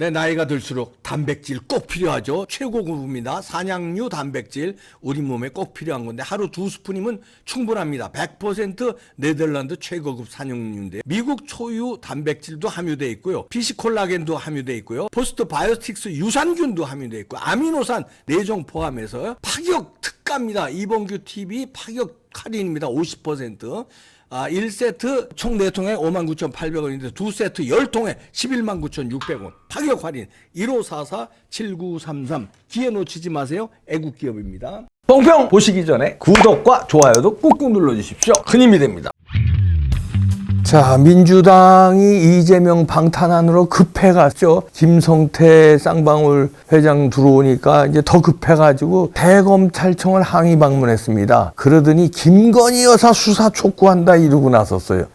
내 나이가 들수록 단백질 꼭 필요하죠. 최고급입니다. 산양류 단백질 우리 몸에 꼭 필요한 건데 하루 2스푼이면 충분합니다. 100% 네덜란드 최고급 산양류인데 미국 초유 단백질도 함유되어 있고요. 피시콜라겐도 함유되어 있고요. 포스트 바이오틱스 유산균도 함유되어 있고 아미노산 4종 포함해서 파격 특가입니다. 이봉규 TV 파격 할인입니다. 50%. 1세트 총 4통에 59,800원인데 2세트 10통에 119,600원 파격 할인 1544-7933 기회 놓치지 마세요. 애국기업입니다. 뽕평 보시기 전에 구독과 좋아요도 꾹꾹 눌러주십시오. 큰 힘이 됩니다. 자, 민주당이 이재명 방탄안으로 급해갔죠. 김성태 쌍방울 회장 들어오니까 이제 더 급해가지고 대검찰청을 항의 방문했습니다. 그러더니 김건희 여사 수사 촉구한다 이러고 나섰어요.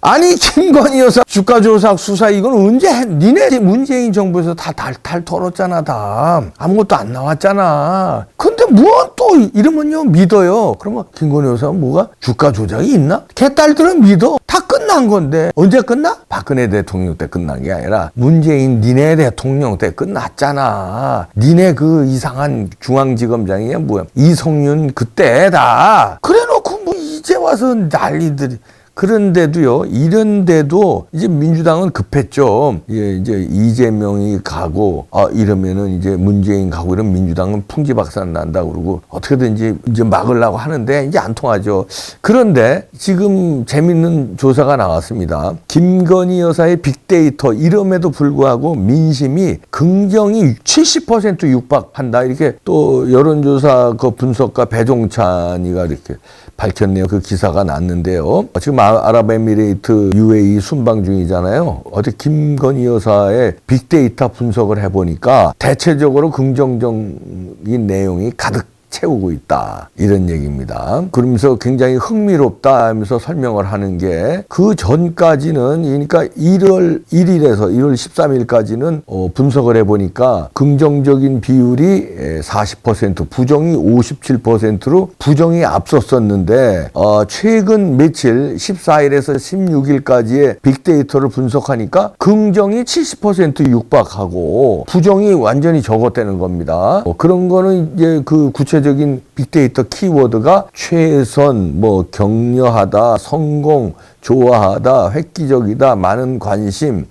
아니 김건희 여사 주가조작 수사 이건 언제 해? 니네 문재인 정부에서 다 탈탈 털었잖아. 다 아무것도 안 나왔잖아. 근데 뭐 또 이러면요 믿어요. 그러면 김건희 여사 뭐가 주가 조작이 있나? 걔딸들은 믿어. 다 끝난 건데 언제 끝나? 박근혜 대통령 때 끝난 게 아니라 문재인 니네 대통령 때 끝났잖아. 니네 그 이상한 중앙지검장이 뭐야 이성윤 그때다. 그래놓고 뭐 이제 와서 난리들이. 그런데도요, 이런데도 이제 민주당은 급했죠. 예, 이제 이재명이 가고, 이러면은 이제 문재인 가고 이러면 민주당은 풍지박산 난다 그러고 어떻게든지 이제 막으려고 하는데 이제 안 통하죠. 그런데 지금 재밌는 조사가 나왔습니다. 김건희 여사의 빅데이터 이름에도 불구하고 민심이 긍정이 70% 육박한다. 이렇게 또 여론조사 그 분석가 배종찬이가 이렇게 밝혔네요. 그 기사가 났는데요. 지금 아랍에미레이트 UAE 순방 중이잖아요. 어제 김건희 여사의 빅데이터 분석을 해보니까 대체적으로 긍정적인 내용이 가득 채우고 있다. 이런 얘기입니다. 그러면서 굉장히 흥미롭다 하면서 설명을 하는 게 그 전까지는 그러니까 1월 1일에서 1월 13일까지는 분석을 해보니까 긍정적인 비율이 40% 부정이 57%로 부정이 앞섰었는데 최근 며칠 14일에서 16일까지의 빅데이터를 분석하니까 긍정이 70% 육박하고 부정이 완전히 적었다는 겁니다. 그런 거는 이제 그 구체적인 빅데이터 키워드가 최선, 뭐 격려하다, 성공, 좋아하다, 획기적이다, 많은 관심,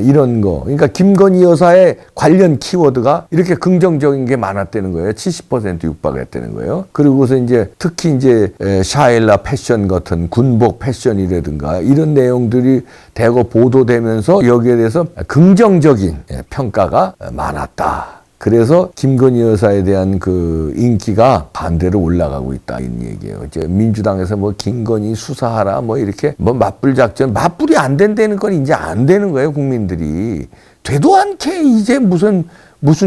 이런 거. 그러니까 김건희 여사의 관련 키워드가 이렇게 긍정적인 게 많았다는 거예요. 70% 육박했다는 거예요. 그리고서 이제 특히 이제 샤일라 패션 같은 군복 패션이라든가 이런 내용들이 대거 보도되면서 여기에 대해서 긍정적인 평가가 많았다. 그래서 김건희 여사에 대한 그 인기가 반대로 올라가고 있다 이런 얘기예요. 이제 민주당에서 뭐 김건희 수사하라 뭐 이렇게 뭐 맞불 작전 맞불이 안 된다는 건 이제 안 되는 거예요. 국민들이 되도 않게 이제 무슨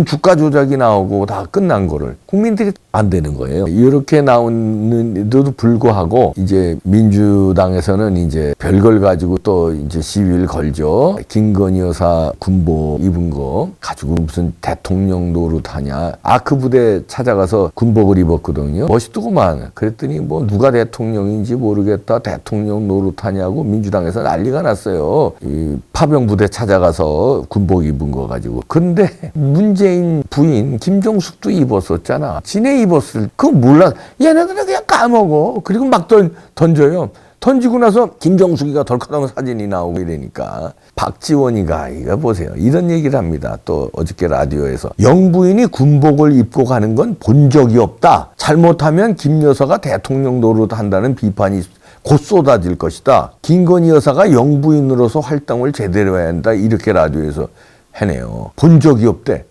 주가 조작이 나오고 다 끝난 거를 국민들이 안 되는 거예요. 이렇게 나오는데도 불구하고 이제 민주당에서는 이제 별걸 가지고 또 이제 시위를 걸죠. 김건희 여사 군복 입은 거 가지고 무슨 대통령 노릇하냐. 아크 부대 찾아가서 군복을 입었거든요. 멋있더구만. 그랬더니 뭐 누가 대통령인지 모르겠다. 대통령 노릇하냐고 민주당에서 난리가 났어요. 이 파병 부대 찾아가서 군복 입은 거 가지고. 근데 문재인 부인 김종숙도 입었었잖아. 지네 입었을 그거 몰라. 얘네들은 그냥 까먹어. 그리고 막 던져요. 던지고 나서 김정숙이가 덜컥하면 사진이 나오고 이러니까 박지원이가 이거 보세요. 이런 얘기를 합니다. 또 어저께 라디오에서 영부인이 군복을 입고 가는 건 본 적이 없다. 잘못하면 김 여사가 대통령 노릇한다는 비판이 곧 쏟아질 것이다. 김건희 여사가 영부인으로서 활동을 제대로 해야 한다. 이렇게 라디오에서 해내요. 본 적이 없대.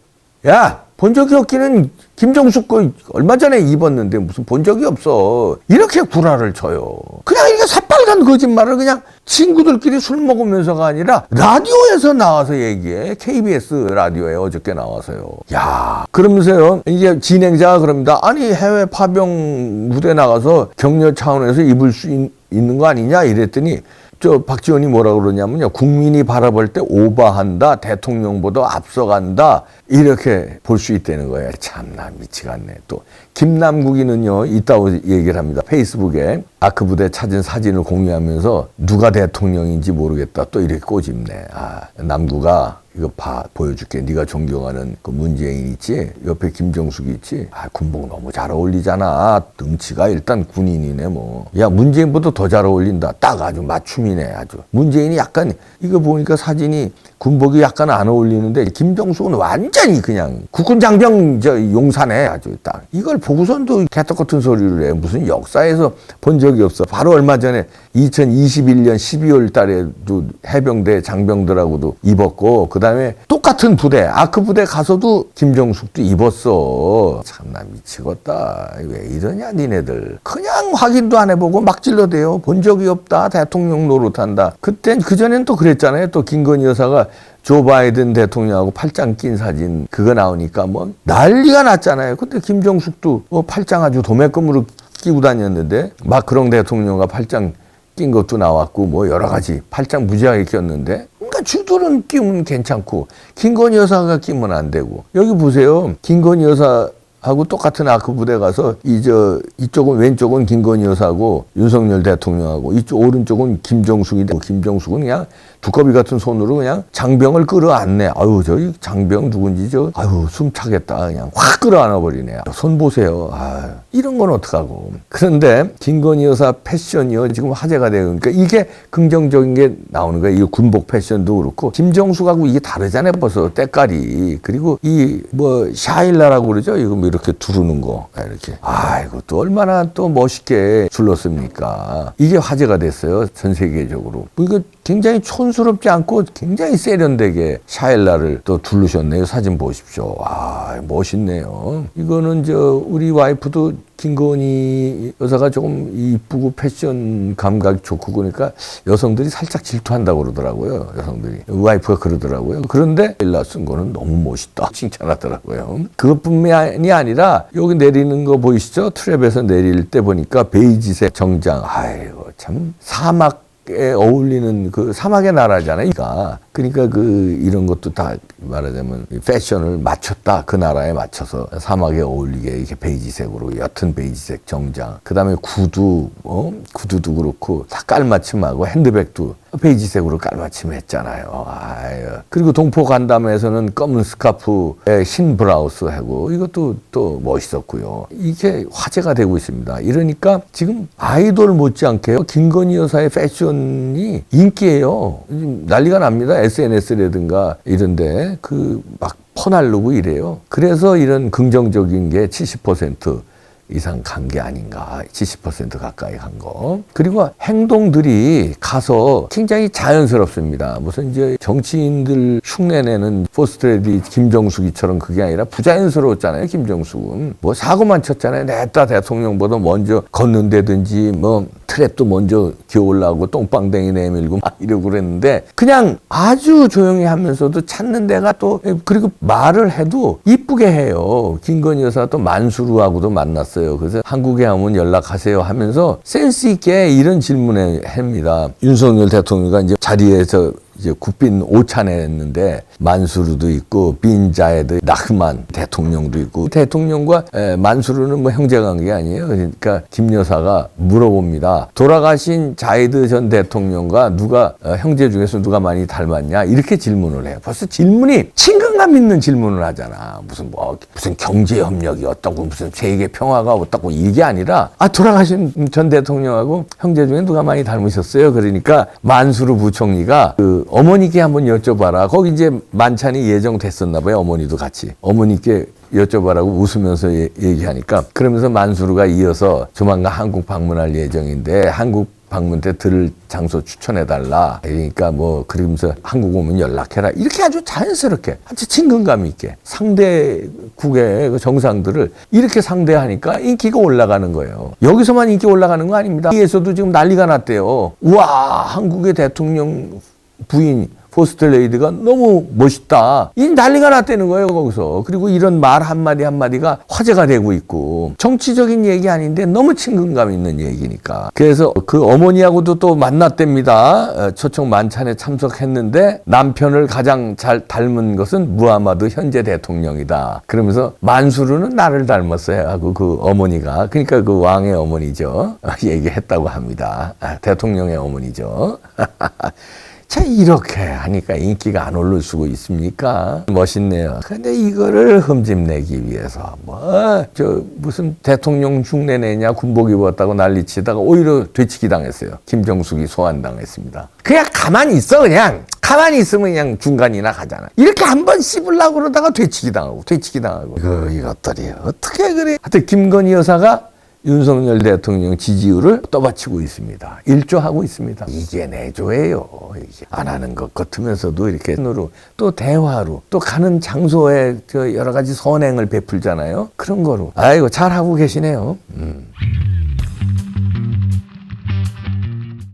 야! 본 적이 없기는 김정숙 거 얼마 전에 입었는데 무슨 본 적이 없어. 이렇게 구라를 쳐요. 그냥 이게 새빨간 거짓말을 그냥 친구들끼리 술 먹으면서가 아니라 라디오에서 나와서 얘기해. KBS 라디오에 어저께 나와서요. 야, 그러면서요. 이제 진행자가 그럽니다. 아니 해외 파병 무대 나가서 격려 차원에서 입을 수 있는 거 아니냐 이랬더니 저 박지원이 뭐라 그러냐면요. 국민이 바라볼 때 오버한다. 대통령보다 앞서간다. 이렇게 볼 수 있다는 거예요. 참나 미치겠네. 또 김남국이는요. 있다고 얘기를 합니다. 페이스북에 아크 부대 찾은 사진을 공유하면서 누가 대통령인지 모르겠다. 또 이렇게 꼬집네. 남구가 이거 보여줄게. 네가 존경하는 그 문재인 있지? 옆에 김정숙이 있지? 군복 너무 잘 어울리잖아. 등치가 일단 군인이네 뭐. 야, 문재인보다 더 잘 어울린다. 딱 아주 맞춤이네 아주. 문재인이 약간 이거 보니까 사진이 군복이 약간 안 어울리는데 김정숙은 완전히 그냥 국군 장병 용사네 아주 딱. 이걸 보고선도 개떡 같은 소리를 해. 무슨 역사에서 본 적이 없어. 바로 얼마 전에 2021년 12월 달에도 해병대 장병들하고도 입었고, 그 다음에 똑같은 부대, 그 부대 가서도 김정숙도 입었어. 참나 미치겠다. 왜 이러냐 니네들. 그냥 확인도 안 해보고 막 질러대요. 본 적이 없다. 대통령 노릇한다. 그땐 그전엔 또 그랬잖아요. 또 김건희 여사가 조 바이든 대통령하고 팔짱 낀 사진 그거 나오니까 뭐 난리가 났잖아요. 그때 김정숙도 팔짱 아주 도매금으로 끼고 다녔는데, 마크롱 대통령과 팔짱 낀 것도 나왔고 뭐 여러 가지 팔짱 무지하게 꼈는데, 그러니까 주들은 끼면 괜찮고 김건희 여사가 끼면 안 되고. 여기 보세요. 김건희 여사하고 똑같은 아크 부대 가서 이쪽은 왼쪽은 김건희 여사고 윤석열 대통령하고 이쪽 오른쪽은 김정숙인데, 김정숙은 그냥 두꺼비 같은 손으로 그냥 장병을 끌어안네. 아유, 저기 장병 누군지 숨 차겠다. 그냥 확 끌어안아 버리네. 손 보세요. 이런 건 어떡하고. 그런데 김건희 여사 패션이요, 지금 화제가 되고, 그러니까 이게 긍정적인 게 나오는 거예요. 이 군복 패션도 그렇고. 김정숙하고 이게 다르잖아요. 벌써 때깔이. 그리고 샤일라라고 그러죠. 이거 뭐 이렇게 두르는 거. 이렇게. 이것도 얼마나 또 멋있게 둘렀습니까. 이게 화제가 됐어요. 전 세계적으로. 이거 굉장히 촌스럽지 않고 굉장히 세련되게 샤일라를 또 두르셨네요. 사진 보십시오. 멋있네요. 이거는 우리 와이프도 김건희 여사가 조금 이쁘고 패션 감각이 좋고 그러니까 여성들이 살짝 질투한다고 그러더라고요. 여성들이. 와이프가 그러더라고요. 그런데 샤일라 쓴 거는 너무 멋있다. 칭찬하더라고요. 그것뿐만이 아니라 여기 내리는 거 보이시죠? 트랩에서 내릴 때 보니까 베이지색 정장. 참 사막에 어울리는 그 사막의 나라잖아요. 그러니까 이런 것도 다 말하자면 패션을 맞췄다. 그 나라에 맞춰서 사막에 어울리게 이렇게 베이지색으로 옅은 베이지색 정장. 그 다음에 구두도 그렇고 다 깔맞춤하고 핸드백도 베이지색으로 깔맞춤했잖아요. 그리고 동포 간담회에서는 검은 스카프에 흰 브라우스 하고 이것도 또 멋있었고요. 이게 화제가 되고 있습니다. 이러니까 지금 아이돌 못지않게 김건희 여사의 패션이 인기예요. 난리가 납니다. SNS라든가 이런데 막 퍼날르고 이래요. 그래서 이런 긍정적인 게 70% 이상 간 게 아닌가. 70% 가까이 간 거. 그리고 행동들이 가서 굉장히 자연스럽습니다. 무슨 정치인들 흉내내는 포스트레디 김정숙이처럼 그게 아니라 부자연스러웠잖아요. 김정숙은 사고만 쳤잖아요. 냈다 대통령보다 먼저 걷는다든지 트랩도 먼저 기어올라오고 똥방댕이 내밀고 막 이러고 그랬는데, 그냥 아주 조용히 하면서도 찾는 데가 또, 그리고 말을 해도 이쁘게 해요. 김건희 여사 또 만수르하고도 만났어요. 그래서 한국에 오면 연락하세요 하면서 센스 있게 이런 질문을 합니다. 윤석열 대통령가 이제 자리에서 국빈 오찬에 했는데 만수르도 있고 빈자에드 나흐만 대통령도 있고, 대통령과 만수르는 형제관계 아니에요. 그러니까 김 여사가 물어봅니다. 돌아가신 자이드 전 대통령과 형제 중에서 누가 많이 닮았냐 이렇게 질문을 해요. 벌써 질문이 친근감 있는 질문을 하잖아. 무슨 경제 협력이 어떻고 무슨 세계 평화가 어떻고 이게 아니라 돌아가신 전 대통령하고 형제 중에 누가 많이 닮으셨어요. 그러니까 만수르 부총리가 어머니께 한번 여쭤봐라. 거기 이제 만찬이 예정됐었나 봐요. 어머니도 같이. 어머니께 여쭤봐라고 웃으면서 얘기하니까, 그러면서 만수르가 이어서 조만간 한국 방문할 예정인데 한국 방문 때 들을 장소 추천해달라. 그러니까 그러면서 한국 오면 연락해라. 이렇게 아주 자연스럽게, 아주 친근감 있게 상대국의 그 정상들을 이렇게 상대하니까 인기가 올라가는 거예요. 여기서만 인기 올라가는 거 아닙니다. 여기에서도 지금 난리가 났대요. 우와, 한국의 대통령 부인 포스트레이드가 너무 멋있다. 이 난리가 났다는 거예요, 거기서. 그리고 이런 말 한마디 한마디가 화제가 되고 있고, 정치적인 얘기 아닌데 너무 친근감 있는 얘기니까. 그래서 그 어머니하고도 또 만났답니다. 초청 만찬에 참석했는데 남편을 가장 잘 닮은 것은 무하마드 현재 대통령이다. 그러면서 만수르는 나를 닮았어요 하고 그 어머니가, 그러니까 그 왕의 어머니죠. 얘기했다고 합니다. 대통령의 어머니죠. 자, 이렇게 하니까 인기가 안 오를 수가 있습니까? 멋있네요. 근데 이거를 흠집내기 위해서 무슨 대통령 흉내 내냐 군복 입었다고 난리치다가 오히려 되치기 당했어요. 김정숙이 소환당했습니다. 그냥 가만히 있어. 그냥 가만히 있으면 그냥 중간이나 가잖아. 이렇게 한번 씹으려고 그러다가 되치기 당하고 이것들이 어떻게 그래. 하여튼 김건희 여사가 윤석열 대통령 지지율을 떠받치고 있습니다. 일조하고 있습니다. 이게 내조예요. 이게 안 하는 것 같으면서도 이렇게 또 대화로 또 가는 장소에 여러 가지 선행을 베풀잖아요. 그런 거로. 아이고 잘하고 계시네요.